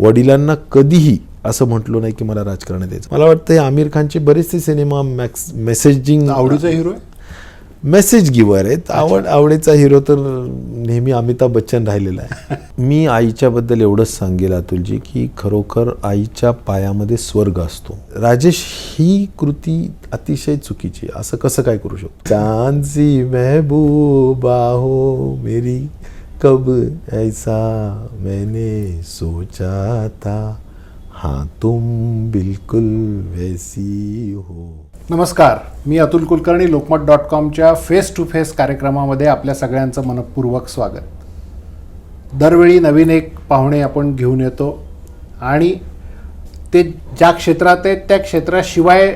वडिलांना कधीही असं म्हटलं नाही की मला राजकारणात यायचं. मला वाटतं आमिर खानचे बरेचसे सिनेमा मेसेजिंग आवडीचा हिरो आहे, मेसेज गिव्हर आहेत. आवडीचा हिरो तर नेहमी अमिताभ बच्चन राहिलेला आहे. मी आईच्याबद्दल एवढंच सांगेल अतुलजी की खरोखर आईच्या पायामध्ये स्वर्ग असतो. राजेश ही कृती अतिशय चुकीची आहे. असं कसं काय करू शकतो. चांद सी महबूबा हो मेरी कब ऐसा मैंने सोचा था हाँ तुम बिल्कुल वैसी हो. नमस्कार, मी अतुल कुलकर्णी. लोकमत.com फेस टू फेस कार्यक्रमामध्ये आपल्या सगळ्यांचं मनपूर्वक स्वागत. दरवेळी नवीन एक पाहुणे आपण घेऊन येतो आणि ते ज्या क्षेत्रात आहेत त्या क्षेत्राशिवाय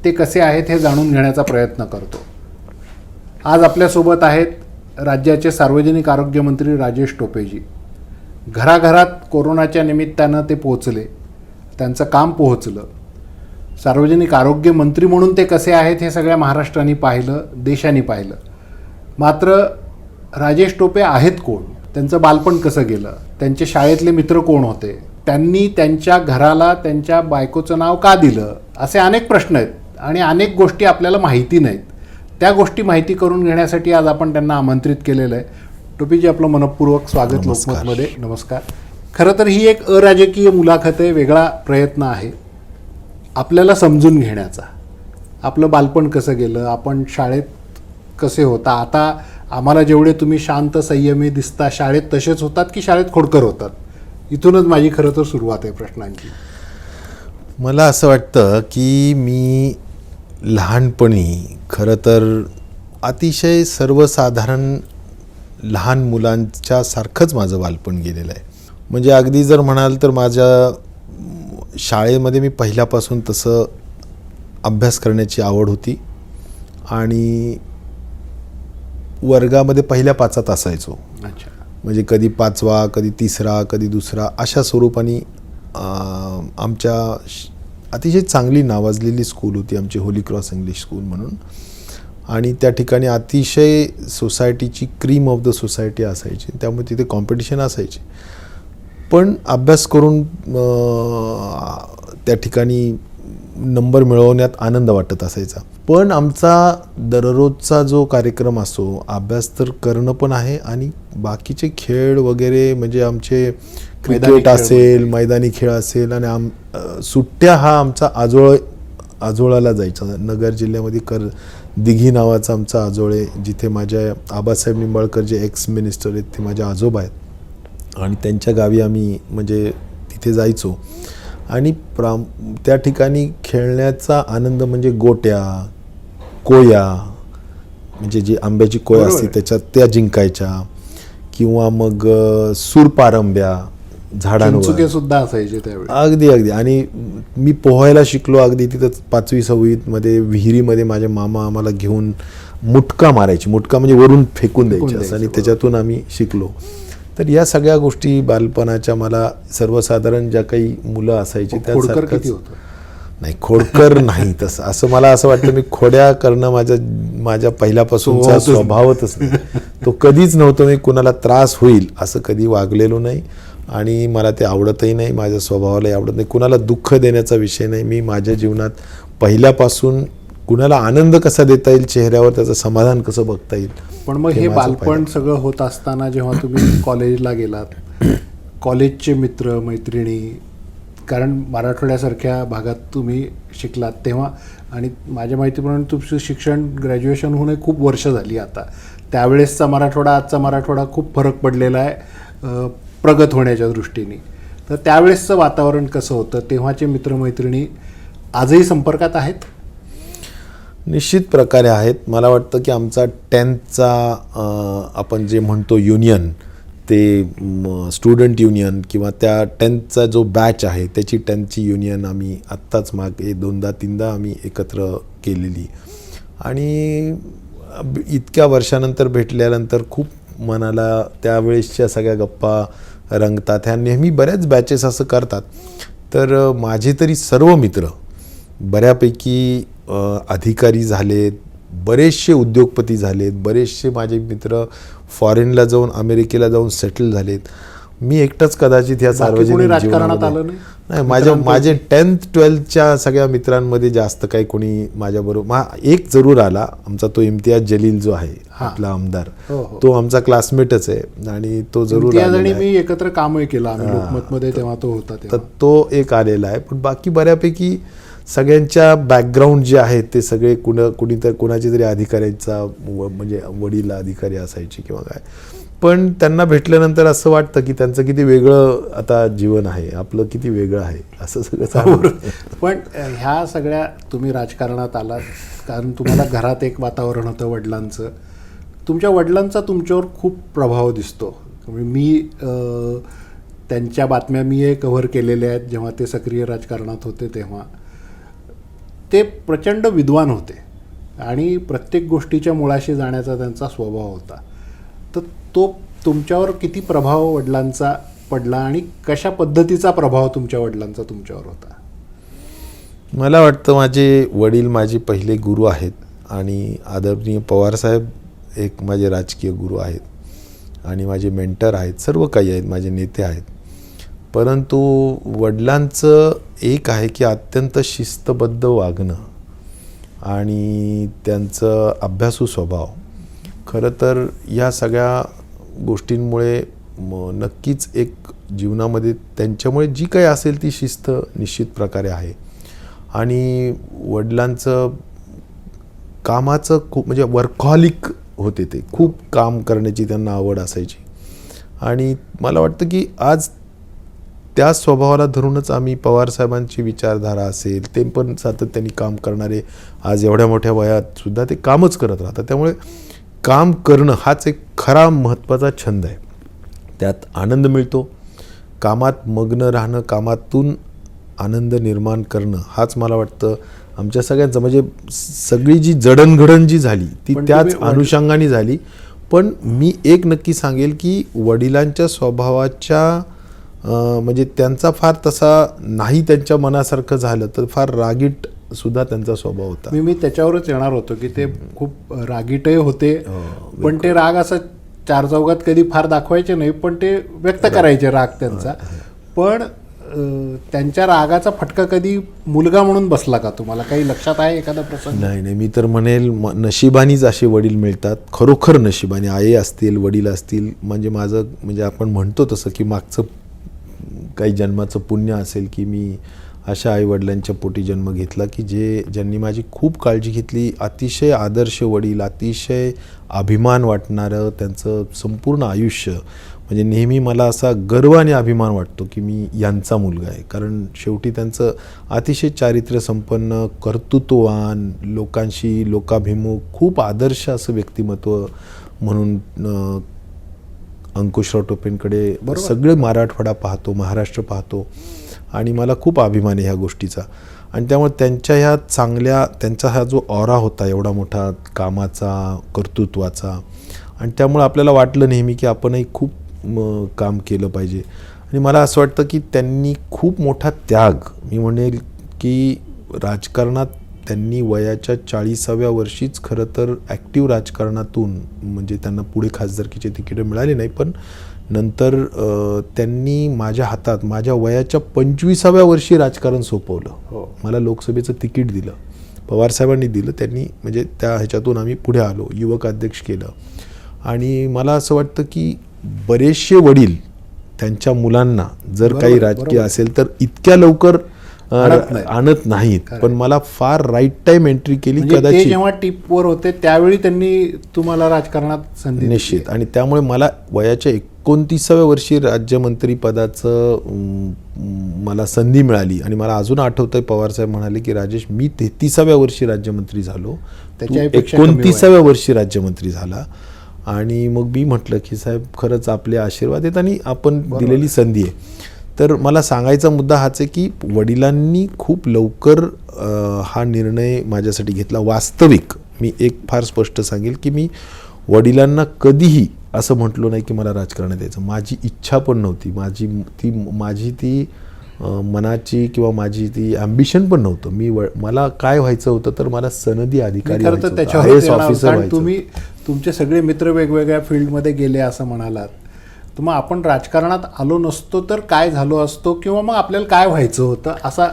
ते कसे आहेत हे जाणून घेण्याचा प्रयत्न करतो. आज आपल्यासोबत आहेत राज्याचे सार्वजनिक आरोग्यमंत्री राजेश टोपेजी. घराघरात कोरोनाच्या निमित्तानं ते पोहोचले, त्यांचं काम पोहोचलं. सार्वजनिक आरोग्य मंत्री म्हणून ते कसे आहेत हे सगळ्या महाराष्ट्राने पाहिलं, देशाने पाहिलं. मात्र राजेश टोपे आहेत कोण, त्यांचं बालपण कसं गेलं, त्यांचे शाळेतले मित्र कोण होते, त्यांनी त्यांच्या घराला त्यांच्या बायकोचं नाव का दिलं, असे अनेक प्रश्न आहेत आणि अनेक गोष्टी आपल्याला माहिती नाहीत. त्या गोष्टी माहिती करून घेण्यासाठी आज आपण त्यांना आमंत्रित केलेलं आहे. टोपेजी, आपलं मनपूर्वक स्वागत लोकमतमध्ये. नमस्कार. खरं तर ही एक अराजकीय मुलाखत आहे, वेगळा प्रयत्न आहे आपल्याला समजून घेण्याचा. आपलं बालपण कसं गेलं, आपण शाळेत कसे होता, आता आम्हाला जेवढे तुम्ही शांत संयमी दिसता शाळेत तसेच होतात की शाळेत खोडकर होतात, इथूनच माझी खरं तर सुरुवात आहे प्रश्नांची. मला असं वाटतं की मी लहानपणी खरं तर अतिशय सर्वसाधारण लहान मुलांच्या सारखंच माझं बालपण गेलेलं आहे. म्हणजे अगदी जर म्हणाल तर माझ्या शाळेमध्ये मी पहिल्यापासून तसं अभ्यास करण्याची आवड होती आणि वर्गामध्ये पहिल्या 5 असायचो. अच्छा. म्हणजे कधी 5वा, कधी 3रा, कधी 2रा अशा स्वरूपाने आमच्या अतिशय चांगली नावाजलेली स्कूल होती आमची, होली क्रॉस इंग्लिश स्कूल म्हणून. आणि त्या ठिकाणी अतिशय सोसायटीची क्रीम ऑफ द सोसायटी असायची, त्यामुळे तिथे कॉम्पिटिशन असायची. पण अभ्यास करून त्या ठिकाणी नंबर मिळवण्यात आनंद वाटत असायचा. पण आमचा दररोजचा जो कार्यक्रम असतो, अभ्यास तर करणं पण आहे आणि बाकीचे खेळ वगैरे, म्हणजे आमचे क्रिकेट असेल, मैदानी खेळ असेल आणि सुट्ट्या हा आमचा आजोळाला जायचा. नगर जिल्ह्यामध्ये दिघी नावाचा आमचा आजोळ आहे, जिथे माझ्या आबासाहेब निंबाळकर जे एक्स मिनिस्टर आहेत ते माझे आजोबा आहेत आणि त्यांच्या गावी आम्ही म्हणजे तिथे जायचो. आणि त्या ठिकाणी खेळण्याचा आनंद म्हणजे गोट्या, कोया, म्हणजे जी आंब्याची कोया असते त्याच्यात त्या जिंकायच्या, किंवा मग सूरपारंब्या झाडांवर सुद्धा असायचे त्यावेळी. अगदी. आणि मी पोहायला शिकलो अगदी तिथं 5वी 6वीमध्ये विहिरीमध्ये. माझे मामा आम्हाला घेऊन मुटका मारायची, मुटका म्हणजे वरून फेकून द्यायची आणि त्याच्यातून आम्ही शिकलो. तर या सगळ्या गोष्टी बालपणाच्या मला सर्वसाधारण ज्या काही मुलं असायची त्यासारखंच. नाही, खोडकर नाही तसं, असं मला असं वाटतं मी खोड्या करणं माझ्या पहिल्यापासूनचा स्वभावच नाही. तो कधीच नव्हतं. मी कुणाला त्रास होईल असं कधी वागलेलो नाही आणि मला ते आवडतही नाही, माझ्या स्वभावालाही आवडत नाही. कुणाला दुःख देण्याचा विषय नाही. मी माझ्या जीवनात पहिल्यापासून कुणाला आनंद कसा देता येईल चेहऱ्यावर, त्याचं समाधान कसं बघता येईल. पण मग हे बालपण सगळं होत असताना जेव्हा तुम्ही कॉलेजला गेलात, कॉलेजचे मित्र मैत्रिणी, कारण मराठवाड्यासारख्या भागात तुम्ही शिकलात तेव्हा, आणि माझ्या माहितीप्रमाणे तुमचं शिक्षण ग्रॅज्युएशन होऊन खूप वर्ष झाली आता. त्यावेळेसचा मराठवाडा आजचा मराठवाडा खूप फरक पडलेला आहे प्रगत होण्याच्या दृष्टीने. तर त्यावेळेसचं वातावरण कसं होतं, तेव्हाचे मित्रमैत्रिणी आजही संपर्कात आहेत? निश्चित प्रकारे आहेत. मला वाटतं की आमचा 10thचा आपण जे म्हणतो युनियन, ते स्टुडंट युनियन किंवा त्या 10thचा जो बॅच आहे त्याची 10thची युनियन आम्ही आत्ताच मागे 2-3दा आम्ही एकत्र केलेली. आणि इतक्या वर्षानंतर भेटल्यानंतर खूप मनाला त्यावेळेसच्या सगळ्या गप्पा रंगतात. ह्या नेहमी बऱ्याच बॅचेस असं करतात. तर माझे तरी सर्व मित्र बऱ्यापैकी अधिकारी झालेत, बरेचसे उद्योगपती झालेत, बरेचसे माझे मित्र फॉरेनला जाऊन अमेरिकेला जाऊन सेटल झालेत. मी एकटाच कदाचित ह्या बाकी कोणी सार्वजनिक राजकारणात जीवनामध्ये आलं नाही? नाही. माझे 10th 12thच्या सगळ्या मित्रांमध्ये जास्त काही कोणी माझ्याबरोबर एक जरूर आला, आमचा तो इम्तियाज जलील जो आहे आपला आमदार, तो आमचा क्लासमेटच आहे आणि तो जरूर इम्तियाज आणि आलेला आहे. मी एकत्र कामही केलं आम्ही लोकमतमध्ये, तेव्हा तो होता तर तेव्हा. तो एक आलेला आहे. पण बाकी बऱ्यापैकी सगळ्यांच्या बॅकग्राऊंड जे आहेत ते सगळे कुणाची तरी अधिकाऱ्यांचा म्हणजे वडील अधिकारी असायचे किंवा काय, पण त्यांना भेटल्यानंतर असं वाटतं की त्यांचं किती वेगळं आता जीवन आहे, आपलं किती वेगळं आहे असं सगळं चालू. पण ह्या सगळ्या तुम्ही राजकारणात आलात कारण तुम्हाला घरात एक वातावरण होतं वडिलांचं. तुमच्या वडिलांचा तुमच्यावर खूप प्रभाव दिसतो. मी त्यांच्या बातम्या मी कव्हर केलेल्या आहेत जेव्हा ते सक्रिय राजकारणात होते तेव्हा. ते प्रचंड विद्वान होते आणि प्रत्येक गोष्टीच्या मुळाशी जाण्याचा त्यांचा स्वभाव होता. तर तो तुमच्यावर किती प्रभाव वडिलांचा पडला आणि कशा पद्धतीचा प्रभाव तुमच्या वडिलांचा तुमच्यावर होता? मला वाटतं माझे वडील माझे पहिले गुरु आहेत आणि आदरणीय पवारसाहेब एक माझे राजकीय गुरु आहेत आणि माझे मेंटर आहेत, सर्व काही आहेत, माझे नेते आहेत. परंतु वडिलांचं एक आहे की अत्यंत शिस्तबद्ध वागणं आणि त्यांचं अभ्यासू स्वभाव. खरं तर या सगळ्या गोष्टींमुळे नक्कीच एक जीवनामध्ये त्यांच्यामुळे जी काही असेल ती शिस्त निश्चित प्रकारे आहे. आणि वडिलांचं कामाचं खूप म्हणजे वर्कहॉलिक होते, ते खूप काम करण्याची त्यांना आवड असायची. आणि मला वाटतं की आज त्या स्वभावाला धरूनच आम्ही पवारसाहेबांची विचारधारा असेल, ते पण सातत्याने काम करणारे, आज एवढ्या मोठ्या वयात सुद्धा ते कामच करत राहतात. त्यामुळे काम करणं हाच एक खरा महत्त्वाचा छंद आहे. त्यात आनंद मिळतो. कामात मग्न राहणं, कामातून आनंद निर्माण करणं हाच मला वाटतं आमच्या सगळ्यांचं म्हणजे सगळी जी जडणघडण जी झाली ती त्याच अनुषंगाने झाली. पण मी एक नक्की सांगेल की वडिलांच्या स्वभावाच्या म्हणजे त्यांचा फार तसा नाही त्यांच्या मनासारखं झालं तर फार रागीट सुद्धा त्यांचा स्वभाव होता. मी त्याच्यावरच येणार होतो की ते खूप रागीटही होते, पण ते राग असं चार चौघात कधी फार दाखवायचे नाही, पण ते व्यक्त करायचे राग त्यांचा. पण त्यांच्या रागाचा फटका कधी मुलगा म्हणून बसला का तुम्हाला? काही लक्षात आहे एखादा प्रसंग? नाही, मी तर म्हणेल नशिबानीच असे वडील मिळतात, खरोखर नशिबाने. आई असतील, वडील असतील, म्हणजे माझं म्हणजे आपण म्हणतो तसं की मागचं काही जन्माचं पुण्य असेल की मी अशा आईवडिलांच्या पोटी जन्म घेतला की ज्यांनी माझी खूप काळजी घेतली. अतिशय आदर्श वडील, अतिशय अभिमान वाटणारं त्यांचं संपूर्ण आयुष्य. म्हणजे नेहमी मला असा गर्व आणि अभिमान वाटतो की मी यांचा मुलगा आहे. कारण शेवटी त्यांचं अतिशय चारित्र्य संपन्न, कर्तृत्ववान, लोकांशी लोकाभिमुख, खूप आदर्श असं व्यक्तिमत्व म्हणून अंकुशराव टोपेंकडे सगळे मराठवाडा पाहतो, महाराष्ट्र पाहतो आणि मला खूप अभिमान आहे ह्या गोष्टीचा. आणि त्यामुळे त्यांच्या ह्या त्यांचा हा जो ऑरा होता एवढा मोठा कामाचा, कर्तृत्वाचा, आणि त्यामुळे आपल्याला वाटलं नेहमी की आपणही खूप काम केलं पाहिजे. आणि मला असं वाटतं की त्यांनी खूप मोठा त्याग, मी म्हणेल की राजकारणात त्यांनी वयाच्या 40व्या वर्षीच खरं तर ॲक्टिव्ह राजकारणातून म्हणजे त्यांना पुढे खासदारकीचे तिकीटं मिळाली नाही, पण नंतर त्यांनी माझ्या हातात माझ्या वयाच्या 25व्या वर्षी राजकारण सोपवलं. मला लोकसभेचं तिकीट दिलं, पवारसाहेबांनी दिलं. त्यांनी म्हणजे त्या ह्याच्यातून आम्ही पुढे आलो, युवक अध्यक्ष केलं. आणि मला असं वाटतं की बरेचसे वडील त्यांच्या मुलांना जर काही राजकीय असेल तर इतक्या लवकर आणत नाहीत. पण मला फार राईट टाइम एंट्री केली कदाचित. जेव्हा टिपवर होते त्यावेळी त्यांनी तुम्हाला राजकारणात संधी निश्चित. आणि त्यामुळे मला वयाच्या 29व्या वर्षी राज्यमंत्री पदाचं मला संधी मिळाली. आणि मला अजून आठवतंय पवारसाहेब म्हणाले की राजेश, मी 33व्या वर्षी राज्यमंत्री झालो, 29व्या वर्षी राज्यमंत्री झाला. आणि मग मी म्हटलं की साहेब खरंच आपले आशीर्वाद आहेत आणि आपण दिलेली संधी आहे. तर मला सांगायचा मुद्दा हाच आहे की वडिलांनी खूप लवकर हा निर्णय माझ्यासाठी घेतला. वास्तविक मी एक फार स्पष्ट सांगेल की मी वडिलांना कधीही असं म्हटलो नाही की मला राजकारणात यायचं. माझी इच्छा पण नव्हती, माझी ती मनाची किंवा माझी ती ॲम्बिशन पण नव्हतं. मला काय व्हायचं होतं तर मला सनदी अधिकारी ऑफिसर. तुम्ही तुमचे सगळे मित्र वेगवेगळ्या फील्डमध्ये गेले असं म्हणालात, तर मग आपण राजकारणात आलो नसतो तर काय झालो असतो, किंवा मग आपल्याला काय व्हायचं होतं, असा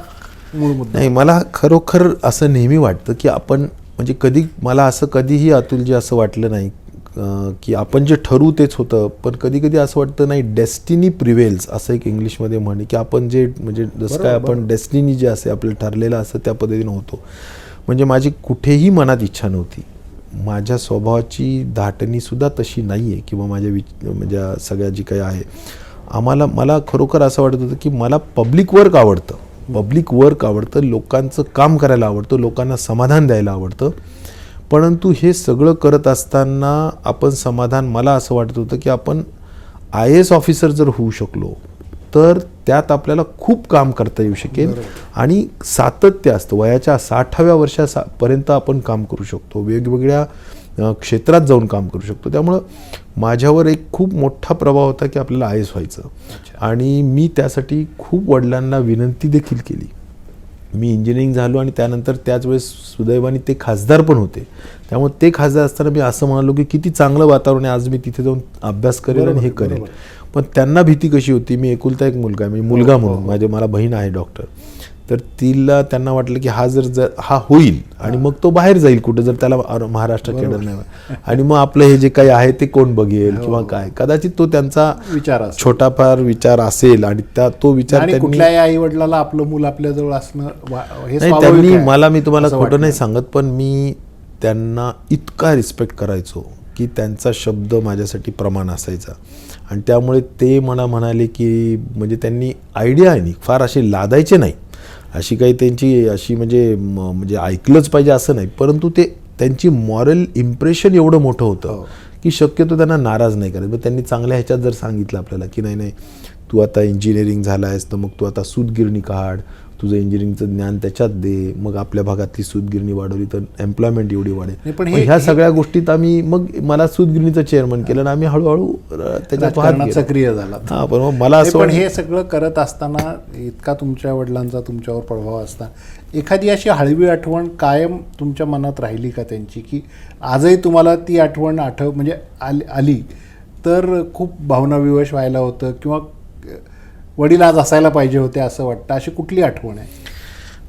मूळ मुद्दा. नाही, मला खरोखर असं नेहमी वाटतं की आपण म्हणजे मला असं कधीही अतुलजी असं वाटलं नाही की आपण जे ठरवू तेच होतं. पण कधी कधी असं वाटतं नाही, डेस्टिनी प्रिवेल्स असं एक इंग्लिशमध्ये म्हणे की आपण जे म्हणजे जसं काय आपण डेस्टिनी जे असे आपलं ठरलेलं असं त्या पद्धतीनं होतो. म्हणजे माझी कुठेही मनात इच्छा नव्हती, माझ्या स्वभावाची धाटणीसुद्धा तशी नाही आहे किंवा म्हणजे सगळ्या जी काही आहे मला खरोखर असं वाटत होतं की मला पब्लिक वर्क आवडतं, लोकांचं काम करायला आवडतं, लोकांना समाधान द्यायला आवडतं. परंतु हे सगळं करत असताना आपण मला असं वाटत होतं की आपण IAS ऑफिसर जर होऊ शकलो तर त्यात आपल्याला खूप काम करता येऊ शकेल आणि सातत्य असतं. वयाच्या 60व्या वर्षापर्यंत आपण काम करू शकतो, वेगवेगळ्या क्षेत्रात जाऊन काम करू शकतो. त्यामुळं माझ्यावर एक खूप मोठा प्रभाव होता की आपल्याला IAS व्हायचं. आणि मी त्यासाठी खूप वडिलांना विनंती देखील केली. मी इंजिनिअरिंग झालो आणि त्यानंतर त्याच वेळेस सुदैवाने ते खासदार पण होते. त्यामुळे ते खासदार असताना मी असं म्हणालो की किती चांगलं वातावरण आहे, आज मी तिथे जाऊन अभ्यास करेल आणि हे करेल. पण त्यांना भीती कशी होती, मी एकुलता एक मुलगा, मी मुलगा म्हणून मला बहीण आहे डॉक्टर, तर त्यांना वाटलं की हा होईल आणि मग तो बाहेर जाईल कुठं, जर त्याला महाराष्ट्र खेळत नाही आणि मग आपलं हे जे काही आहे ते कोण बघेल किंवा काय. कदाचित तो त्यांचा विचार छोटाफार विचार असेल आणि तो विचार कुठल्याही आई वडिलाला आपलं मूल आपल्याजवळ असणं हे नाही. त्यांनी मी तुम्हाला खोटं नाही सांगत, पण मी त्यांना इतका रिस्पेक्ट करायचो की त्यांचा शब्द माझ्यासाठी प्रमाण असायचा. आणि त्यामुळे ते मला म्हणाले की म्हणजे त्यांनी आयडिया आहे फार असे लादायचे नाही, अशी काही त्यांची अशी म्हणजे ऐकलंच पाहिजे असं नाही, परंतु त्यांची मॉरल इम्प्रेशन एवढं मोठं होतं की शक्यतो त्यांना नाराज नाही करायचं. मग त्यांनी चांगल्या ह्याच्यात जर सांगितलं आपल्याला की नाही तू आता इंजिनिअरिंग झाला आहेस तर मग तू आता सूतगिरणी काढ, तुझं इंजिनिअरिंगचं ज्ञान त्याच्यात दे, मग आपल्या भागातली सूतगिरणी वाढवली तर एम्प्लॉयमेंट एवढी वाढेल. पण ह्या सगळ्या गोष्टीत मग मला सूतगिरणीचं चेअरमन केलं आणि आम्ही हळूहळू त्याच्यात सक्रिय झाला. हां, पण मग मला असं पण हे सगळं करत असताना इतका तुमच्या वडिलांचा तुमच्यावर प्रभाव असता, एखादी अशी हळवी आठवण कायम तुमच्या मनात राहिली का त्यांची, की आजही तुम्हाला ती आठवण म्हणजे आली तर खूप भावनाविवश व्हायला होतं, किंवा वडील आज असायला पाहिजे होते असं वाटतं, अशी कुठली आठवण आहे?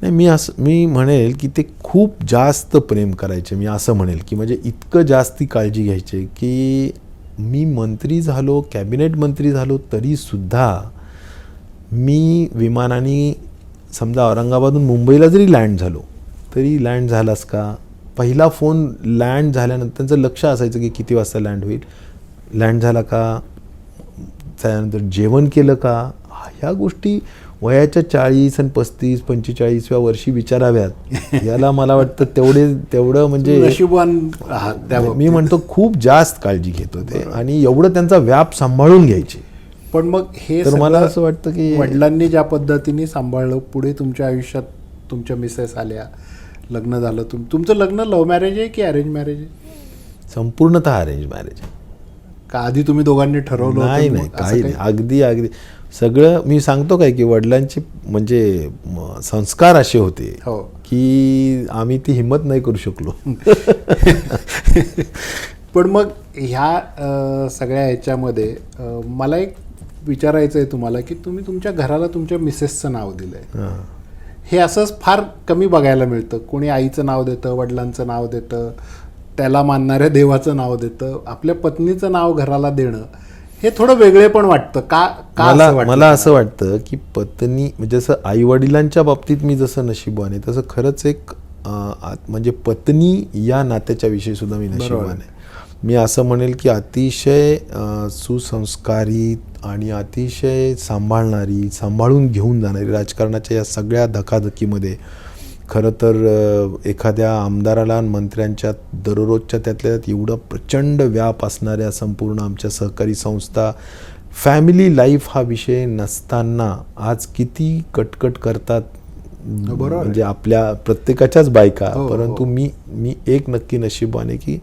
नाही, मी म्हणेल की ते खूप जास्त प्रेम करायचे. मी असं म्हणेल की म्हणजे इतकं जास्ती काळजी घ्यायचे की मी मंत्री झालो, कॅबिनेट मंत्री झालो तरीसुद्धा मी विमानाने समजा औरंगाबादहून मुंबईला जरी लँड झालो तरी लँड झालास का, पहिला फोन लँड झाल्यानंतर त्यांचं लक्ष असायचं की किती वाजता लँड होईल, लँड झाला का, त्यानंतर जेवण केलं का. ह्या गोष्टी वयाच्या 40 आणि 35-45व्या वर्षी विचाराव्यात, याला मला वाटतं तेवढं म्हणजे मी म्हणतो खूप जास्त काळजी घेत होते आणि एवढं त्यांचा व्याप सांभाळून घ्यायचे. पण मग हे तर मला असं वाटतं की वडिलांनी ज्या पद्धतीने सांभाळलं, पुढे तुमच्या आयुष्यात तुमच्या मिसेस आल्या, लग्न झालं. तुमचं लग्न लव्ह मॅरेज आहे की अरेंज मॅरेज आहे? संपूर्णतः अरेंज मॅरेज आहे. का आधी तुम्ही दोघांनी ठरवलं? नाही, काही नाही, अगदी सगळं. मी सांगतो काय की वडिलांचे म्हणजे संस्कार असे होते की आम्ही ती हिंमत नाही करू शकलो. पण मग ह्या सगळ्या ह्याच्यामध्ये मला एक विचारायचं आहे तुम्हाला की तुम्ही तुमच्या घराला तुमच्या मिसेसचं नाव दिलंय. हे असंच फार कमी बघायला मिळतं. कोणी आईचं नाव देतं, वडिलांचं नाव देतं, त्याला मानणाऱ्या देवाचं नाव देतं. आपल्या पत्नीचं नाव घराला देणं हे थोडं वेगळे पण वाटतं. मला असं वाटतं की पत्नी म्हणजे जसं आई वडिलांच्या बाबतीत मी जसं नशीबवान आहे तसं खरंच एक म्हणजे पत्नी या नात्याच्या विषयी सुद्धा मी नशीबवान आहे. मी असं म्हणेल की अतिशय सुसंस्कारित आणि अतिशय सांभाळून घेऊन जाणारी राजकारणाच्या या सगळ्या धकाधकीमध्ये. खरं तर एखाद्या आमदाराला आणि मंत्र्यांच्या दररोजच्या त्यातल्या एवढं प्रचंड व्याप असणाऱ्या संपूर्ण आमच्या सहकारी संस्था, फॅमिली लाईफ हा विषय नसताना आज किती कटकट करतात म्हणजे आपल्या प्रत्येकाच्याच बायका. परंतु मी एक नक्की नशीबवान आहे की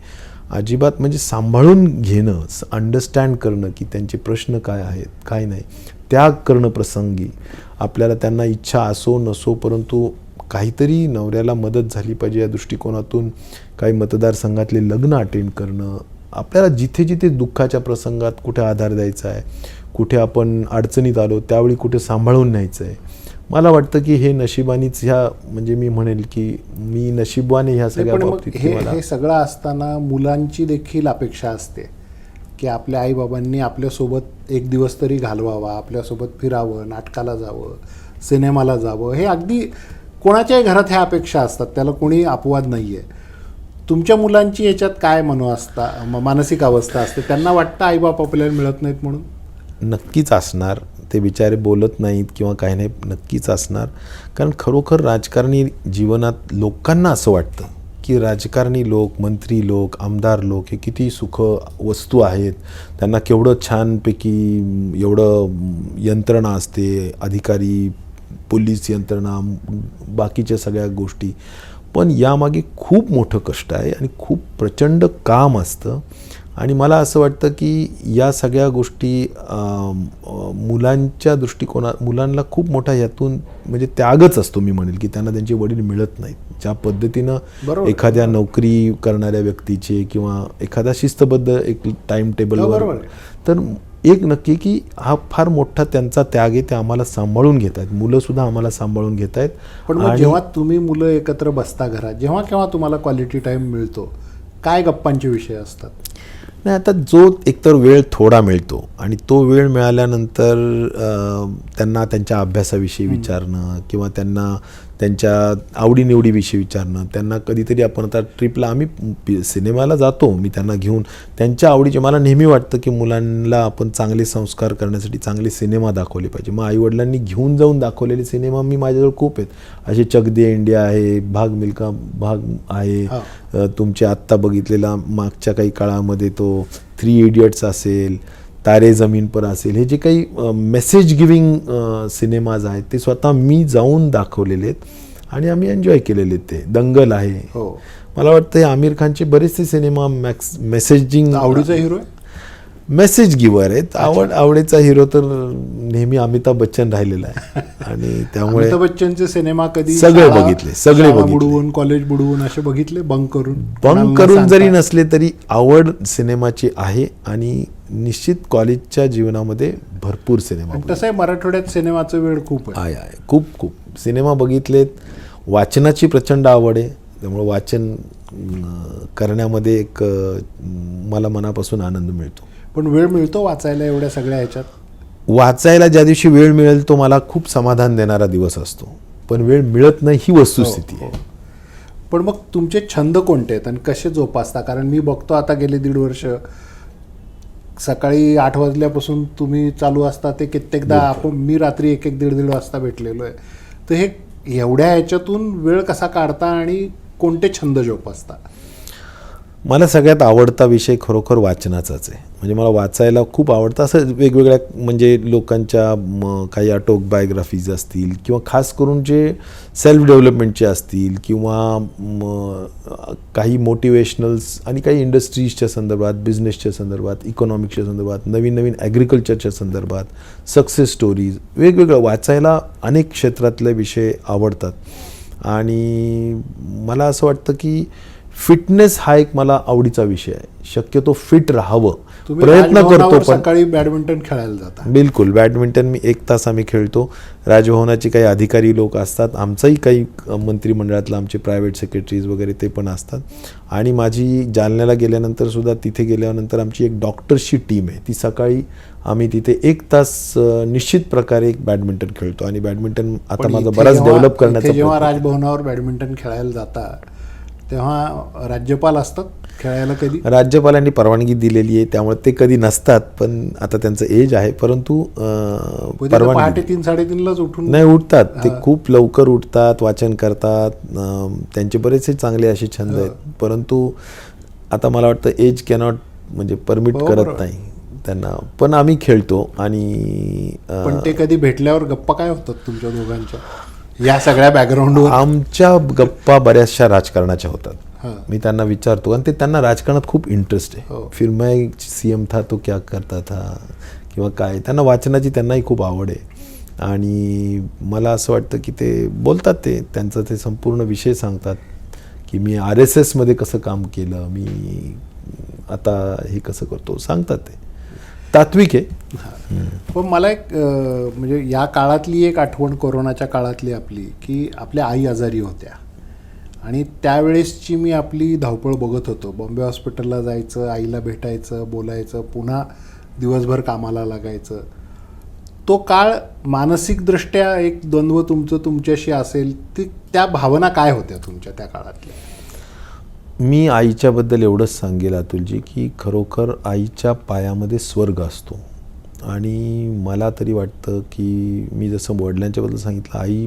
अजिबात म्हणजे सांभाळून घेणं, अंडरस्टँड करणं की त्यांचे प्रश्न काय आहेत, काय नाही, त्याग करणं प्रसंगी. आपल्याला त्यांना इच्छा असो नसो परंतु काहीतरी नवऱ्याला मदत झाली पाहिजे या दृष्टिकोनातून काही मतदारसंघातले लग्न अटेंड करणं, आपल्याला जिथे जिथे दुःखाच्या प्रसंगात कुठे आधार द्यायचा आहे, कुठे आपण अडचणीत आलो त्यावेळी कुठे सांभाळून न्यायचं आहे. मला वाटतं की हे नशिबानीच ह्या म्हणजे मी म्हणेल की मी नशिबाने ह्या सगळ्या पण मग बाबतीत हे सगळं असताना मुलांची देखील अपेक्षा असते की आपल्या आईबाबांनी आपल्यासोबत एक दिवस तरी घालवावा, आपल्यासोबत फिरावं, नाटकाला जावं, सिनेमाला जावं. हे अगदी कोणाच्याही घरात ह्या अपेक्षा असतात, त्याला कोणी अपवाद नाही आहे. तुमच्या मुलांची याच्यात काय मानसिक अवस्था असते? त्यांना वाटतं आईबाप आपल्याला मिळत नाहीत म्हणून? नक्कीच असणार. ते बिचारे बोलत नाहीत किंवा काही नाही, नक्कीच असणार. कारण खरोखर राजकारणी जीवनात लोकांना असं वाटतं की राजकारणी लोक, मंत्री लोक, आमदार लोक हे किती सुख वस्तू आहेत, त्यांना केवढं छानपैकी एवढं यंत्रणा असते, अधिकारी, पोलीस यंत्रणा, बाकीच्या सगळ्या गोष्टी. पण यामागे खूप मोठं कष्ट आहे आणि खूप प्रचंड काम असतं. आणि मला असं वाटतं की या सगळ्या गोष्टी मुलांच्या मुलांना खूप मोठा यातून म्हणजे त्यागच असतो. मी म्हणेल की त्यांना त्यांचे वडील मिळत नाहीत. ज्या पद्धतीनं एखाद्या नोकरी करणाऱ्या व्यक्तीचे किंवा एखादा शिस्तबद्ध एक टाइम टेबलवर, तर एक नक्की की हा फार मोठा त्यांचा त्याग आहे. ते आम्हाला सांभाळून घेत आहेत, मुलंसुद्धा आम्हाला सांभाळून घेत आहेत. पण मग जेव्हा तुम्ही मुलं एकत्र बसता घरात, जेव्हा केव्हा तुम्हाला क्वालिटी टाईम मिळतो, काय गप्पांचे विषय असतात? नाही, आता जो एकतर वेळ थोडा मिळतो आणि तो वेळ मिळाल्यानंतर त्यांना त्यांच्या अभ्यासाविषयी विचारणं किंवा त्यांना त्यांच्या आवडीनिवडीविषयी विचारणं. त्यांना कधीतरी आपण आता ट्रिपला आम्ही सिनेमाला जातो, मी त्यांना घेऊन त्यांच्या आवडीचे. मला नेहमी वाटतं की मुलांना आपण चांगले संस्कार करण्यासाठी चांगले सिनेमा दाखवले पाहिजे. मग आईवडिलांनी घेऊन जाऊन दाखवलेले सिनेमा मी माझ्याजवळ खूप आहेत. असे चक दे इंडिया आहे, भाग मिल्खा भाग आहे, तुमचे आत्ता बघितलेला मागच्या काही काळामध्ये तो 3 इडियट्स असेल, तारे जमीन पर असेल, हे जे काही मेसेज गिविंग सिनेमाज आहेत ते स्वतः मी जाऊन दाखवलेले आहेत आणि आम्ही एन्जॉय केलेले आहेत. ते दंगल आहे, मला वाटतं हे आमिर खानचे बरेचसे सिनेमा मेसेजिंग, आवडीचा हिरो आहे, मेसेज गिव्हर आहेत. आवडीचा हिरो तर नेहमी अमिताभ बच्चन राहिलेला आहे. आणि त्यामुळे अमिताभ बच्चनचे सिनेमा कधी सगळे बघितले, सगळे बुडवून, कॉलेज बुडवून असे बघितले, बंक करून जरी नसले तरी आवड सिनेमाची आहे. आणि निश्चित कॉलेजच्या जीवनामध्ये भरपूर सिनेमा. तसं आहे, मराठवाड्यात सिनेमाचा वेळ खूप आहे. खूप सिनेमा बघितलेत. वाचनाची प्रचंड आवड आहे, त्यामुळे वाचन करण्यामध्ये एक मला मनापासून आनंद मिळतो. पण वेळ मिळतो वाचायला एवढ्या सगळ्या ह्याच्यात? वाचायला ज्या दिवशी वेळ मिळेल तो मला खूप समाधान देणारा दिवस असतो, पण वेळ मिळत नाही ही वस्तुस्थिती आहे. पण मग तुमचे छंद कोणते आहेत आणि कसे जोपासता? कारण मी बघतो आता गेले 1.5 वर्ष सकाळी 8 वाजल्यापासून तुम्ही चालू असता ते कित्येकदा मी रात्री 1-1, 1:30 वाजता भेटलेलो आहे. तर हे एवढ्या ह्याच्यातून वेळ कसा काढता आणि कोणते छंद जोपासता? मला सगळ्यात आवडता विषय खरोखर वाचनाचाच आहे. म्हणजे मला वाचायला खूप आवडतं. असं वेगवेगळ्या म्हणजे लोकांच्या काही ऑटोबायोग्राफीज असतील किंवा खास करून जे सेल्फ डेव्हलपमेंटचे असतील किंवा काही मोटिवेशनल्स आणि काही इंडस्ट्रीजच्या संदर्भात, बिझनेसच्या संदर्भात, इकॉनॉमिक्सच्या संदर्भात, नवीन नवीन ॲग्रिकल्चरच्या संदर्भात, सक्सेस स्टोरीज, वेगवेगळं वाचायला अनेक क्षेत्रातले विषय आवडतात. आणि मला असं वाटतं की फिटनेस हा एक मला आवडीचा विषय आहे. शक्यतो फिट राहावं प्रयत्न करतो. पण सकाळी बॅडमिंटन खेळायला जाता? बिलकुल. बॅडमिंटन मी 1 तास आम्ही खेळतो. राजभवनाचे काही अधिकारी लोक असतात, आमचंही काही मंत्रिमंडळातलं आमचे प्रायव्हेट सेक्रेटरीज वगैरे ते पण असतात. आणि माझी जालन्याला गेल्यानंतर सुद्धा तिथे गेल्यानंतर आमची एक डॉक्टर्सची टीम आहे, ती सकाळी आम्ही तिथे 1 तास निश्चित प्रकारे एक बॅडमिंटन खेळतो. आणि बॅडमिंटन आता माझा बराच डेव्हलप करण्याचा. जेव्हा राजभवनावर बॅडमिंटन खेळायला जाता तेव्हा राज्यपाल असतात खेळायला? कधी राज्यपालांनी परवानगी दिलेली आहे, त्यामुळे ते कधी नसतात. पण आता त्यांचं एज आहे, परंतु पहाटे 3-3:30लाच उठून नाही उठतात. ते खूप लवकर उठतात, वाचन करतात. त्यांचे बरेचसे चांगले असे छंद आहेत. परंतु आता मला वाटतं एज कॅनॉट म्हणजे परमिट करत नाही त्यांना. पण आम्ही खेळतो. आणि पण ते कधी भेटल्यावर गप्पा काय होतात तुमच्या दोघांच्या या सगळ्या बॅकग्राऊंडवर? आमच्या गप्पा बऱ्याचशा राजकारणाच्या होतात. मी त्यांना विचारतो आणि ते त्यांना राजकारणात खूप इंटरेस्ट आहे. फिर मैं CM था तो क्या करता था किंवा काय. त्यांना वाचनाची त्यांनाही खूप आवड आहे. आणि मला असं वाटतं की ते बोलतात, ते त्यांचं ते संपूर्ण विषय सांगतात की मी RSSमध्ये कसं काम केलं, मी आता हे कसं करतो सांगतात ते तात्विक आहे. पण मला एक म्हणजे या काळातली एक आठवण कोरोनाच्या काळातली आपली की आपल्या आई आजारी होत्या आणि त्यावेळेसची मी आपली धावपळ बघत होतो. बॉम्बे हॉस्पिटलला जायचं, आईला भेटायचं, बोलायचं, पुन्हा दिवसभर कामाला लागायचं. तो काळ मानसिकदृष्ट्या एक द्वंद्व तुमच्याशी असेल, त्या भावना काय होत्या तुमच्या त्या काळातल्या? मी आईच्याबद्दल एवढंच सांगेल अतुलजी की खरोखर आईच्या पायामध्ये स्वर्ग असतो. आणि मला तरी वाटतं की मी जसं वडिलांच्याबद्दल सांगितलं,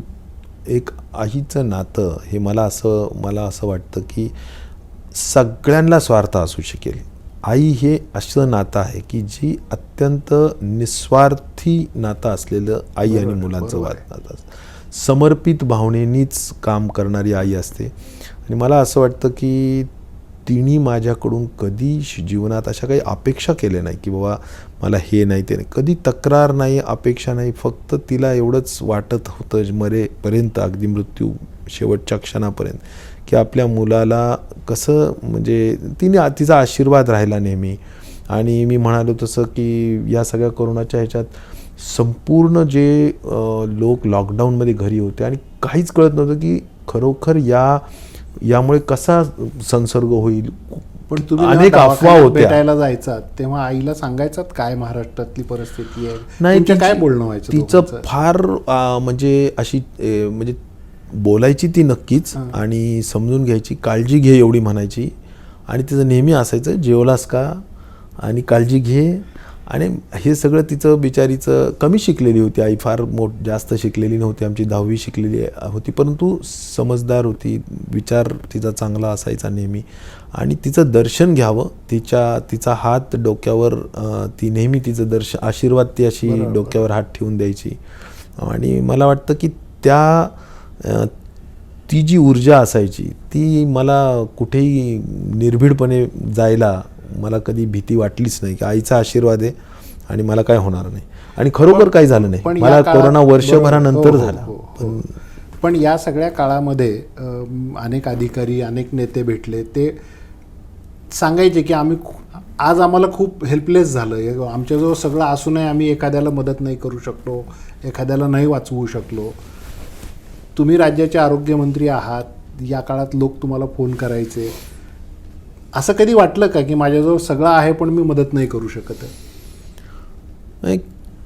आईचं नातं हे मला असं वाटतं की सगळ्यांना स्वार्थ असू शकेल. आई हे असं नातं आहे की जी अत्यंत निस्वार्थी नातं असलेलं आई आणि मुलांचं नातं, समर्पित भावनेनीच काम करणारी आई असते. आणि मला असं वाटतं की तिने माझ्याकडून कधी जीवनात अशा काही अपेक्षा केल्या नाही की बाबा मला हे नाही ते नाही, कधी तक्रार नाही, अपेक्षा नाही. फक्त तिला एवढंच वाटत होतं मरेपर्यंत, अगदी मृत्यू शेवटच्या क्षणापर्यंत, की आपल्या मुलाला कसं म्हणजे तिचा आशीर्वाद राहिला नेहमी. आणि मी म्हणालो तसं की या सगळ्या कोरोनाच्या ह्याच्यात संपूर्ण जे लोक लॉकडाऊनमध्ये घरी होते आणि काहीच कळत नव्हतं की खरोखर यामुळे कसा संसर्ग होईल. पण तुम्ही अनेक अफवा होत्या. भेटायला जायचा तेव्हा आईला सांगायचात काय महाराष्ट्रातली परिस्थिती आहे? नाही, काय बोलणं व्हायचं तिचं फार म्हणजे अशी म्हणजे बोलायची ती नक्कीच आणि समजून घ्यायची, काळजी घे एवढी म्हणायची. आणि तिचं नेहमी असायचं, जेवलास का आणि काळजी घे. आणि हे सगळं तिचं बिचारीचं, कमी शिकलेली होती आई, फार जास्त शिकलेली नव्हती, आमची 10वी शिकलेली होती, परंतु समजदार होती, विचार तिचा चांगला असायचा नेहमी. आणि तिचं दर्शन घ्यावं, तिचा हात डोक्यावर, ती नेहमी तिचं आशीर्वाद ती अशी डोक्यावर हात ठेवून द्यायची. आणि मला वाटतं की ती जी ऊर्जा असायची ती मला कुठेही निर्भीडपणे जायला मला कधी भीती वाटलीच नाही की आईचा आशीर्वाद आहे आणि मला काय होणार नाही. आणि खरोखर काही झालं नाही. मला कोरोना वर्षभरानंतर झाला. पण या सगळ्या काळामध्ये अनेक अधिकारी, अनेक नेते भेटले, ते सांगायचे की आज आम्हाला खूप हेल्पलेस झालं, आमच्याजवळ सगळं असूनही आम्ही एखाद्याला मदत नाही करू शकलो, एखाद्याला नाही वाचवू शकलो. तुम्ही राज्याचे आरोग्यमंत्री आहात, या काळात लोक तुम्हाला फोन करायचे, असं कधी वाटलं का की माझ्याजवळ सगळं आहे पण मी मदत नाही करू शकत? नाही,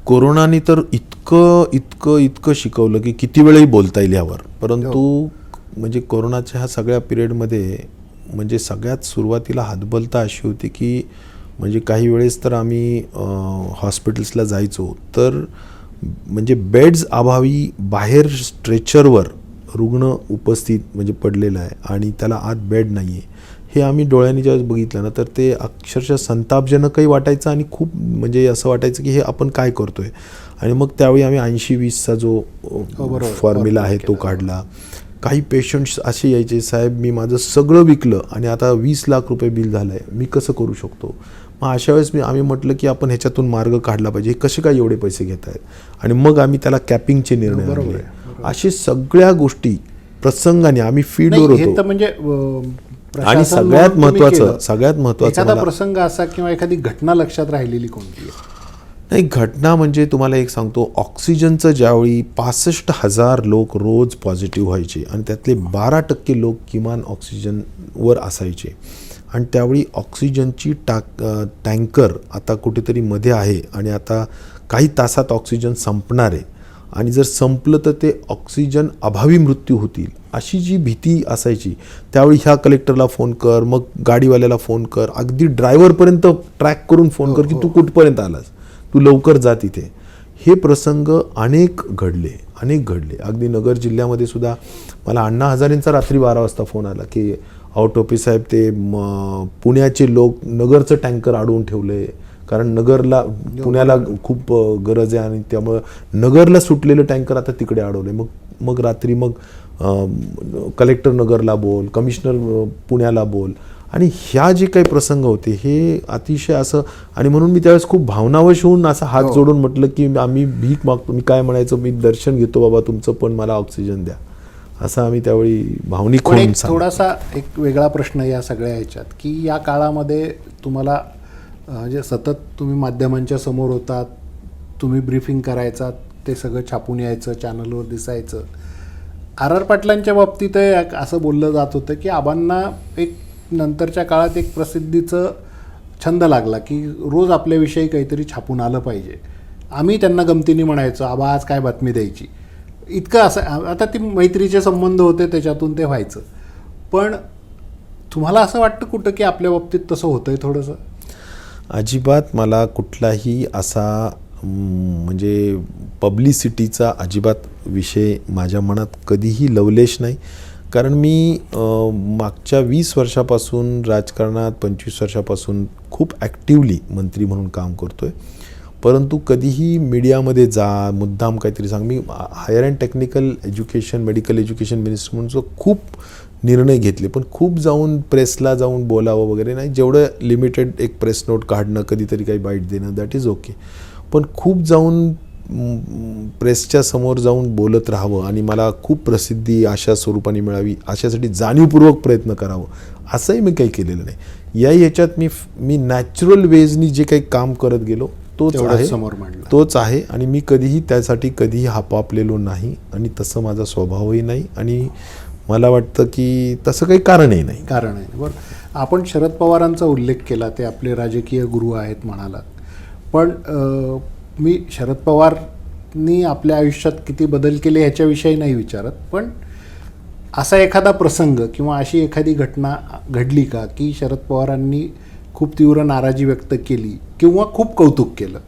कोरोनाने तर इतकं शिकवलं की किती वेळही बोलता येईल यावर. परंतु म्हणजे कोरोनाच्या ह्या सगळ्या पिरियडमध्ये म्हणजे सगळ्यात सुरुवातीला हतबलता अशी होती की म्हणजे काही वेळेस तर आम्ही हॉस्पिटल्सला जायचो तर म्हणजे बेड्स अभावी बाहेर स्ट्रेचरवर रुग्ण उपस्थित म्हणजे पडलेला आहे आणि त्याला आत बेड नाही आहे, हे आम्ही डोळ्यांनी ज्यावेळेस बघितलं ना तर ते अक्षरशः संतापजनकही वाटायचं आणि खूप म्हणजे असं वाटायचं की हे आपण काय करतोय. आणि मग त्यावेळी आम्ही 80-20चा जो फॉर्म्युला आहे तो काढला. काही पेशंट्स असे यायचे, साहेब मी माझं सगळं विकलं आणि आता 20 लाख रुपये बिल झालं आहे, मी कसं करू शकतो. मग अशा वेळेस आम्ही म्हटलं की आपण ह्याच्यातून मार्ग काढला पाहिजे, हे कसे काय एवढे पैसे घेत आहेत. आणि मग आम्ही त्याला कॅपिंगचे निर्णय आणले. असे सगळ्या गोष्टी प्रसंगाने आम्ही फील्डवर होतो. म्हणजे आणि सगळ्यात महत्वाचं एखादा प्रसंग असा किंवा एखादी घटना लक्षात राहिलेली कोणती? नाही, घटना म्हणजे तुम्हाला एक सांगतो, ऑक्सिजनचं ज्यावेळी 65,000 लोक रोज पॉझिटिव्ह व्हायचे आणि त्यातले 12% लोक किमान ऑक्सिजनवर असायचे. आणि त्यावेळी ऑक्सिजनची टँकर आता कुठेतरी मध्ये आहे आणि आता काही तासात ऑक्सिजन संपणार आहे आणि जर संपलं तर ते ऑक्सिजन अभावी मृत्यू होतील अशी जी भीती असायची. त्यावेळी ह्या कलेक्टरला फोन कर, मग गाडीवाल्याला फोन कर, अगदी ड्रायव्हरपर्यंत ट्रॅक करून फोन कर की तू कुठपर्यंत आलास, तू लवकर जा तिथे. हे प्रसंग अनेक घडले. अगदी नगर जिल्ह्यामध्ये सुद्धा मला अण्णा हजारेंचा रात्री 12 वाजता फोन आला की औटोपे साहेब ते पुण्याचे लोक नगरचं टँकर अडवून ठेवले कारण पुण्याला खूप गरज आहे आणि त्यामुळं नगरला सुटलेलं टँकर आता तिकडे अडवले. मग रात्री कलेक्टर नगरला बोल, कमिशनर पुण्याला बोल. आणि ह्या जे काही प्रसंग होते हे अतिशय असं, आणि म्हणून मी त्यावेळेस खूप भावनावश होऊन असं हात जोडून म्हटलं की आम्ही भीक मागतो. मी काय म्हणायचो, मी दर्शन घेतो बाबा तुमचं, पण मला ऑक्सिजन द्या. असं आम्ही त्यावेळी भावनिक पण होऊन एक सांगितलं. थोडासा एक वेगळा प्रश्न या सगळ्या ह्याच्यात की या काळामध्ये तुम्हाला म्हणजे सतत तुम्ही माध्यमांच्या समोर होतात, तुम्ही ब्रीफिंग करायचा, ते सगळं छापून यायचं, चॅनलवर दिसायचं. आर पाटलांच्या बाबतीत असं बोललं जात होतं की आबांना एक नंतरच्या काळात एक प्रसिद्धीचं छंद लागला की रोज आपल्याविषयी काहीतरी छापून आलं पाहिजे. आम्ही त्यांना गमतीने म्हणायचो, आबा आज काय बातमी द्यायची, इतकं असं. आता ती मैत्रीचे संबंध होते, त्याच्यातून ते व्हायचं. पण तुम्हाला असं वाटतं कुठं की आपल्या बाबतीत तसं होतंय थोडंसं? अजिबात मला कुठलाही असा म्हणजे पब्लिसिटीचा अजिबात विषय माझ्या मनात कधीही लवलेश नाही. कारण मी मागच्या 20 वर्षापासून राजकारणात, 25 वर्षापासून खूप ॲक्टिवली मंत्री म्हणून काम करतो आहे. परंतु कधीही मीडियामध्ये जा, मुद्दाम काहीतरी सांग. मी higher and technical education, medical education minister म्हणून खूप निर्णय घेतले, पण खूप जाऊन प्रेसला जाऊन बोलावं वगैरे नाही. जेवढं लिमिटेड एक प्रेस नोट काढणं, कधीतरी काही बाईट देणं, दॅट इज ओके. पण खूप जाऊन प्रेसच्या समोर जाऊन बोलत राहावं आणि मला खूप प्रसिद्धी अशा स्वरूपाने मिळावी अशासाठी जाणीवपूर्वक प्रयत्न करावं, असंही मी काही केलेलं नाही. याच्यात मी नॅचरल वेजनी जे काही काम करत गेलो तोच आहे आणि मी कधीही हापापलेलो नाही आणि तसं माझा स्वभावही नाही आणि मला वाटतं की तसं काही कारणही नाही. बरं, आपण शरद पवारांचा उल्लेख केला, ते आपले राजकीय गुरु आहेत म्हणालात. पण मी शरद पवारनी आपल्या आयुष्यात किती बदल केले ह्याच्याविषयी नाही विचारत, पण असा एखादा प्रसंग किंवा अशी एखादी घटना घडली का की शरद पवारांनी खूप तीव्र नाराजी व्यक्त केली किंवा खूप कौतुक केलं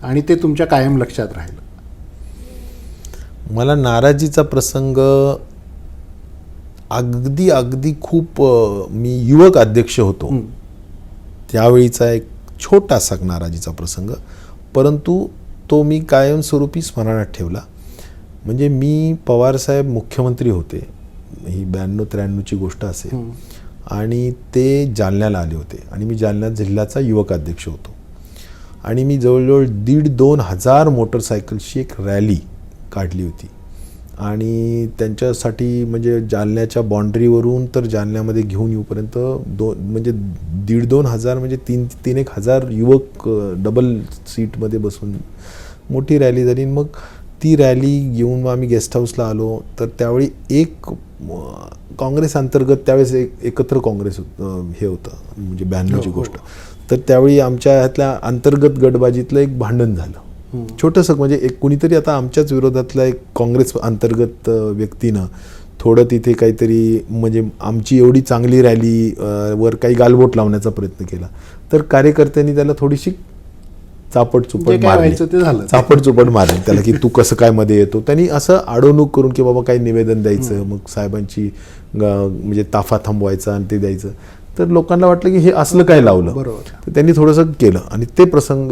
आणि ते तुमच्या कायम लक्षात राहिलं? मला नाराजीचा प्रसंग अगदी खूप मी युवक अध्यक्ष होतो त्यावेळीचा एक छोटासा नाराजीचा प्रसंग, परंतु तो मी कायमस्वरूपी स्मरणात ठेवला. म्हणजे मी पवारसाहेब मुख्यमंत्री होते, ही 92-93ची गोष्ट असेल, आणि ते जालन्याला आले होते आणि मी जालना जिल्ह्याचा युवक अध्यक्ष होतो आणि मी जवळजवळ 1,500-2,000 हजार मोटरसायकलची एक रॅली काढली होती आणि त्यांच्यासाठी म्हणजे जालन्याच्या बाँड्रीवरून तर जालन्यामध्ये घेऊन येऊपर्यंत म्हणजे 1,500-2,000 हजार म्हणजे 3,000-3,000 हजार युवक डबल सीटमध्ये बसून मोठी रॅली झाली. मग ती रॅली घेऊन आम्ही गेस्ट हाऊसला आलो. तर त्यावेळी एक काँग्रेस अंतर्गत त्यावेळेस एकत्र काँग्रेस हे होतं, म्हणजे 92ची गोष्ट. तर त्यावेळी आमच्या ह्यातल्या अंतर्गत गटबाजीतलं एक भांडण झालं छोटंसं. म्हणजे एक कुणीतरी आता आमच्याच विरोधातला एक काँग्रेस अंतर्गत व्यक्तीनं थोडं तिथे काहीतरी म्हणजे आमची एवढी चांगली रॅली वर काही गालबोट लावण्याचा प्रयत्न केला. तर कार्यकर्त्यांनी त्याला थोडीशी चापट चुपट मारली त्याला की तू कसं काय मध्ये येतो. त्यांनी असं अडवणूक करून की बाबा काही निवेदन द्यायचं, मग साहेबांची म्हणजे ताफा थांबवायचा आणि ते द्यायचं. तर लोकांना वाटलं की हे असलं काय लावलं, तर त्यांनी थोडंसं केलं आणि ते प्रसंग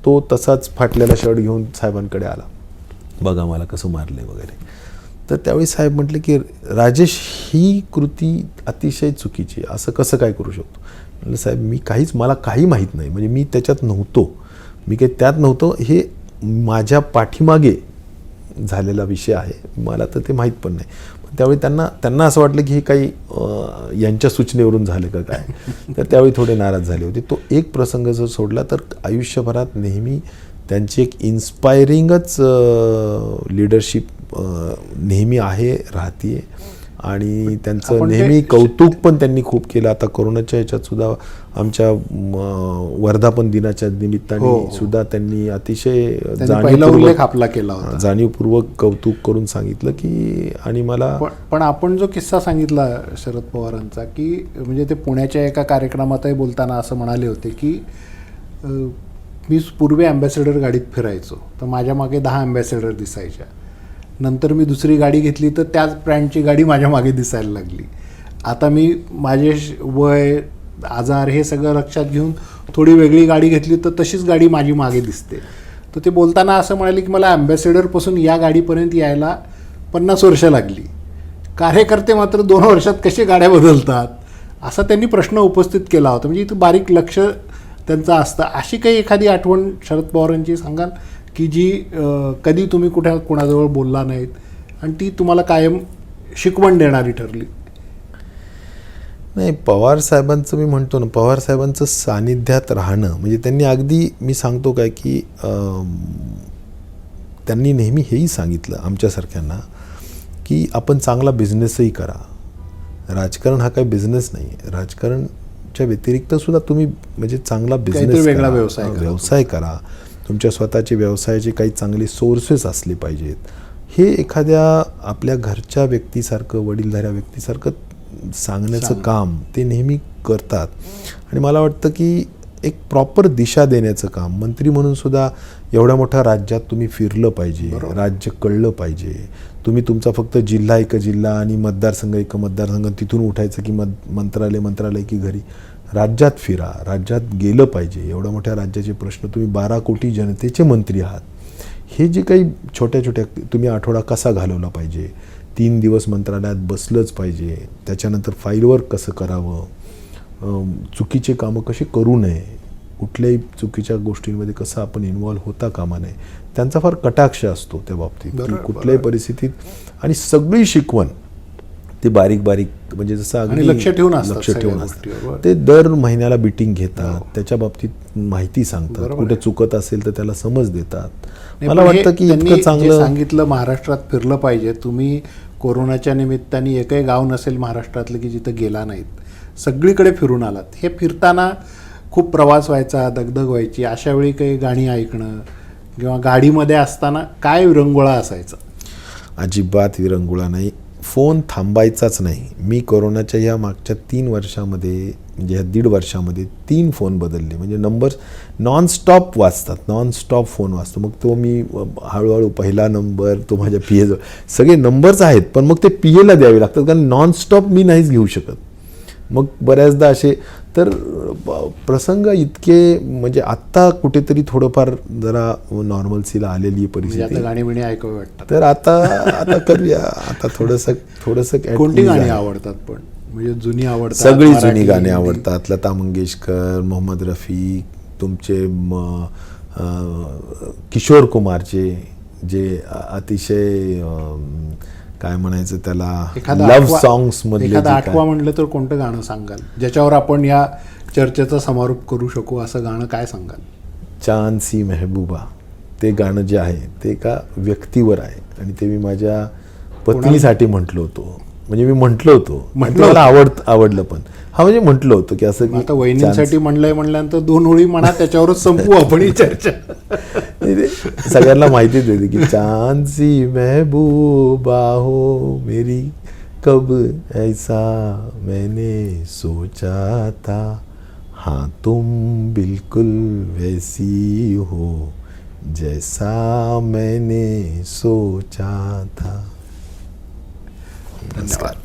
तो तसाच फाटलेला शर्ट घेऊन साहेबांकडे आला, बघा मला कसं मारलंय वगैरे. तर त्यावेळी साहेब म्हटले की राजेश ही कृती अतिशय चुकीची, असं कसं काय करू शकतो. म्हटलं साहेब मला काही माहीत नाही, म्हणजे मी त्याच्यात नव्हतो, मी काही त्यात नव्हतो, हे माझ्या पाठीमागे झालेला विषय आहे, मला तर ते माहीत पण नाही. त्यावेळी त्यांना असं वाटलं की हे काही यांच्या सूचनेवरून झालं का काय. तर त्यावेळी थोडे नाराज झाले होते. तो एक प्रसंग जर सोडला तर आयुष्यभरात नेहमी त्यांची एक इन्स्पायरिंगच लीडरशिप नेहमी राहते आणि त्यांचं नेहमी कौतुक पण त्यांनी खूप केलं. आता कोरोनाच्या ह्याच्यात सुद्धा आमच्या वर्धापन दिनाच्या निमित्ताने सुद्धा त्यांनी अतिशय जाणीवपूर्वक कौतुक करून सांगितलं की. आणि मला पण आपण जो किस्सा सांगितला शरद पवारांचा की म्हणजे ते पुण्याच्या एका कार्यक्रमातही बोलताना असं म्हणाले होते की मी पूर्वी अँबॅसेडर गाडीत फिरायचो तर माझ्या मागे 10 अँबॅसेडर दिसायच्या, नंतर मी दुसरी गाडी घेतली तर त्याच ब्रँडची गाडी माझ्या मागे दिसायला लागली. आता मी माझे वय, आजार हे सगळं लक्षात घेऊन थोडी वेगळी गाडी घेतली तर तशीच गाडी माझी मागे दिसते. तर ते बोलताना असं म्हणाले की मला अँबॅसेडरपासून या गाडीपर्यंत यायला 50 वर्ष लागली, कार्यकर्ते मात्र 2 वर्षात कसे गाड्या बदलतात, असा त्यांनी प्रश्न उपस्थित केला होता. म्हणजे इथं बारीक लक्ष त्यांचं असतं. अशी काही एखादी आठवण शरद पवारांची सांगाल की जी कधी तुम्ही कुणाजवळ बोलला नाहीत आणि ती तुम्हाला कायम शिकवण देणारी ठरली. नाही, पवार साहेबांचं मी म्हणतो ना, पवार साहेबांचं सानिध्यात राहणं म्हणजे त्यांनी अगदी, मी सांगतो काय की त्यांनी नेहमी हेही सांगितलं आमच्यासारख्यांना की आपण चांगला बिझनेसही करा. राजकारण हा काही बिझनेस नाही आहे. राजकारणच्या व्यतिरिक्त सुद्धा तुम्ही म्हणजे चांगला बिझनेस वेगळा करा, व्यवसाय करा. तुमच्या स्वतःचे व्यवसायाचे काही चांगले सोर्सेस असले पाहिजेत. हे एखाद्या आपल्या घरच्या व्यक्तीसारखं, वडीलधाऱ्या व्यक्तीसारखं सांगण्याचं काम ते नेहमी करतात. आणि मला वाटतं की एक प्रॉपर दिशा देण्याचं काम, मंत्री म्हणून सुद्धा एवढ्या मोठ्या राज्यात तुम्ही फिरलं पाहिजे, राज्य कळलं पाहिजे. तुम्ही तुमचा फक्त जिल्हा एक जिल्हा आणि मतदारसंघ एक मतदारसंघ, तिथून उठायचं की मंत्रालय की घरी. राज्यात फिरा, राज्यात गेलं पाहिजे. एवढ्या मोठ्या राज्याचे प्रश्न, तुम्ही 12 कोटी जनतेचे मंत्री आहात. हे जे काही छोट्या छोट्या, तुम्ही आठवडा कसा घालवला पाहिजे, 3 दिवस मंत्रालयात बसलंच पाहिजे, त्याच्यानंतर फाईलवर कसं करावं, चुकीचे कामं कशी करू नये, कुठल्याही चुकीच्या गोष्टींमध्ये कसं आपण इन्व्हॉल्व होता कामा नये, त्यांचा फार कटाक्ष असतो त्या बाबतीत की कुठल्याही परिस्थितीत. आणि सगळी शिकवण ते बारीक बारीक म्हणजे जसं अगदी लक्ष ठेवून असतं. ते दर महिन्याला बीटिंग घेतात, त्याच्या बाबतीत माहिती सांगतात, कुठे चुकत असेल तर त्याला समज देतात. मला वाटतं की इतकं चांगलं सांगितलं. महाराष्ट्रात फिरलं पाहिजे. तुम्ही कोरोनाच्या निमित्ताने एकही गाव नसेल महाराष्ट्रातलं की जिथं गेला नाहीत, सगळीकडे फिरून आलात. हे फिरताना खूप प्रवास व्हायचा, दगदग व्हायची, अशा वेळी काही गाणी ऐकणं किंवा गाडीमध्ये असताना काय विरंगुळा असायचा? अजिबात विरंगुळा नाही. फोन थांबायचाच नाही. मी कोरोनाच्या ह्या मागच्या 3 वर्षामध्ये, म्हणजे ह्या 1.5 वर्षामध्ये 3 फोन बदलले. म्हणजे नंबर्स नॉनस्टॉप वाजतात, नॉनस्टॉप फोन वाजतो. मग तो मी हळूहळू पहिला नंबर, तो माझ्या पी ए, सगळे नंबर्स आहेत, पण मग ते पी एला द्यावे लागतात कारण नॉनस्टॉप मी नाहीच घेऊ शकत. मग बऱ्याचदा असे तर प्रसंग इतके, म्हणजे आत्ता कुठेतरी थोडंफार जरा नॉर्मल्सीला आलेली परिस्थिती, गाणी बिणी ऐकावी वाटतात. तर आता करूया. आता थोडंसं कोणती गाणी आवडतात? पण म्हणजे जुनी आवडतात? सगळी जुनी गाणी आवडतात. लता मंगेशकर, मोहम्मद रफी, तुमचे किशोर कुमारचे जे अतिशय काय म्हणायचं त्याला, लव्ह सॉंग्स मधले. एखादा आठवा म्हटलं तर कोणतं गाणं सांगाल ज्याच्यावर आपण या चर्चेचा समारोप करू शकू? असं गाणं काय सांगाल? चांद सी मेहबूबा, ते गाणं जे आहे ते एका व्यक्तीवर आहे आणि ते मी माझ्या पत्नीसाठी म्हटलं होतो. म्हणजे मी म्हटलं होतो, मला आवडलं पण. हा म्हणजे म्हटलं होतं की असं की आता वहिनींसाठी म्हणल्यानंतर 2 ओळी म्हणा, त्याच्यावरच संपू आपण ही चर्चा. सगळ्यांना माहितीच होती की चांद सी महबूबा हो मेरी, कब ऐसा मैंने सोचा था, हाँ तुम बिल्कुल वैसी हो जैसा मैंने सोचा था. धन्यवाद.